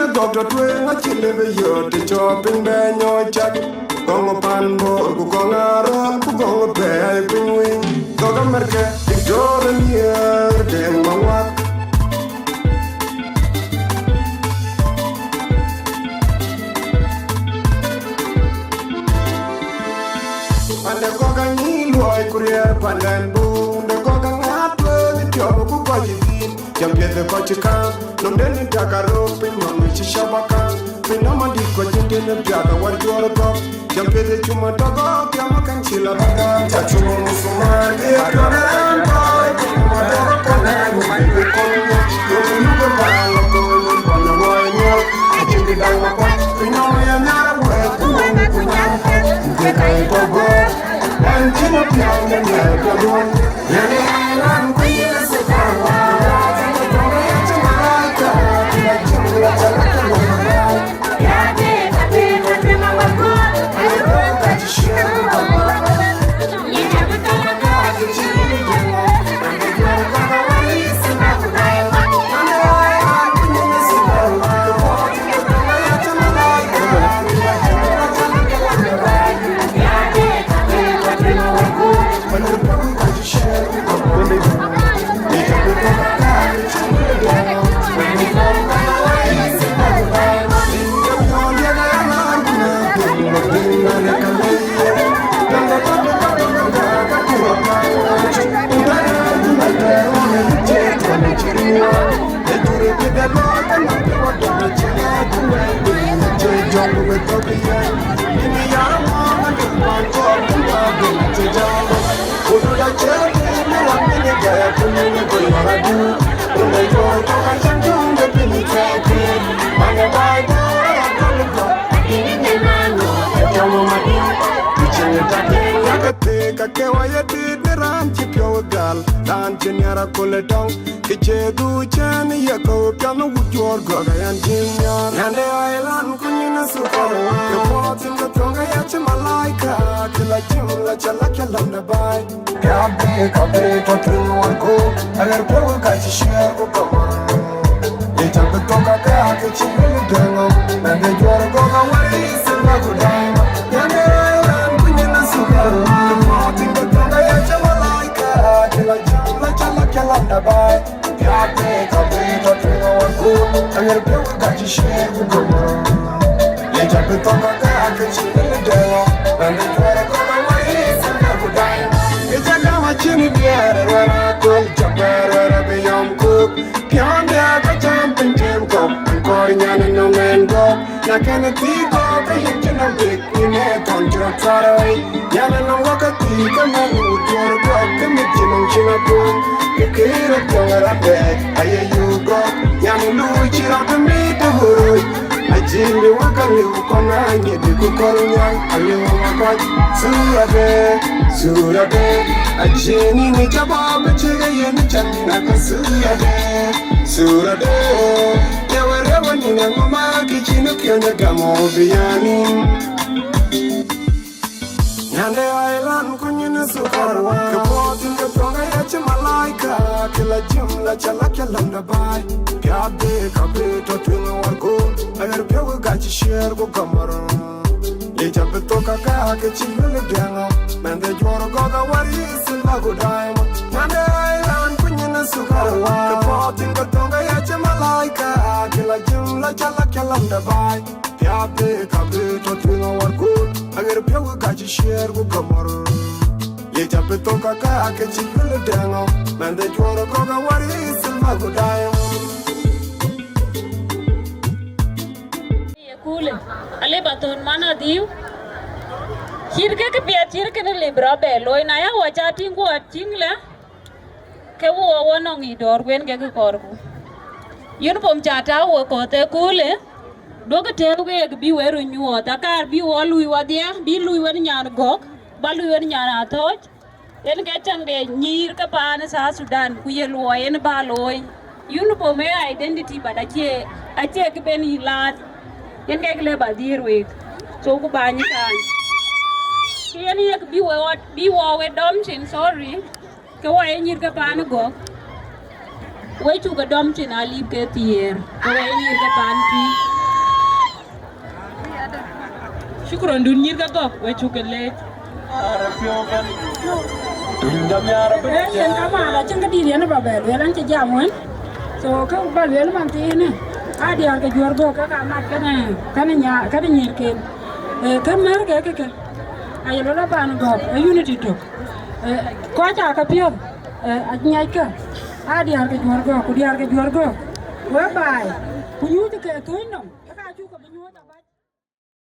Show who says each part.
Speaker 1: a doctor twin, I kill every year, the chopping bang your jack. Gongo panbo, Gongaro, Gongo pay, wing. Goga Merca, Victoria, then Mama. And the Goga Niloy, Korea, Pandan Boom, the Goga Apple, the job of Bajin, Jampier the Bachikan, no Denny Takaro, Pinamichi Shabaka, Pinamadi Kojin in the Piata, what you are about, Jampier the Chumatago, Yamakan Chilla, Tachumo Musuman, the Adoran, and the island Kunina Super, the port in the Tonga Yachimalaika, Killa Jimla Chalakalam by Kabe, Kabe, Totun, one go, I got a power guy to share. They took the Tonga Kaki, and they draw a go away, Silver Dime, and the island Kunina Super, the port in the Tonga Yachimalaika, Killa Jimla Chalakalam by Kabe, Kabe, Totun, one go. I got a power guy to share with the world. They jump the Tonga Kaki, and the and they try to go away, Silver Dime. It's a gamma chinny beer, and I could jump where I be young cook. Beyond the jumping Tim Cook, and calling and no man go. Like an a tea go, the hitching a big in a country of Sarai. Yan and a walk a tea, come on, would you want to go? The mitching on Chinaboom. The kid of Tonga bed, I hear you go. Yan Luigi out to meet the hood. I Jimmy Wakali, Kona, you could call young, I live on my God. Surade, a Jenny, Nichaba, but you get any Chamina, Surade, there were ever in a Mama kitchen, a Kianagamo, Viani. And the island, Kunina Super, the port in the Tonga Yachimalaika, Killa Jimla Chalakalam by Kabe, Kabe, Totwin, one go. I got a power got to share with Cameroon. They jump the Tonga Kaki, Chimilla, and they draw a go away, Silver Dime. And the island, Kunina Super, the port in the Tonga Yachimalaika, Killa Jimla Chalakalam by Kabe, Kabe, Totwin, one go. I got a power got to share with Cameroon. They jump the Tonga Kaki, Chimilla, and they draw a go away, Silver Dime.
Speaker 2: Ale baton mana diu hirke ke pia hirke ne libra belo ina ya wacha tingu atingla ke wo wono ngi dor gwen ke korku yun pom chata wo ko te kule do ke te ke bi weru nyuo ta kar bi wo lui wadia bi lui wer nyar gok ba lui wer nyar atoj en ke tange nyir ke pan sa Sudan ku ye lo en ba loy yun pom identity badache ache ke ben hilat yen kek le badir we so ku bani kan yen yek bi wo we dom chin sorry ke wo en yir ka pan go we chu ga dom chin ali ke tier ko we nyir ga panti shukran dun nyir ga go we chu ke le
Speaker 3: yen kama la cin kadi ne ba ba le lan ci jamon so ka ba le man ti ne a di ar ga jor go ka mat kana nya kada nyir ke kan mar ga ke ay lo la ban go unity to ko ta ka pio a nyai ka a di ar ga jor go ku di ar ga jor go we bai ku yu ke ko no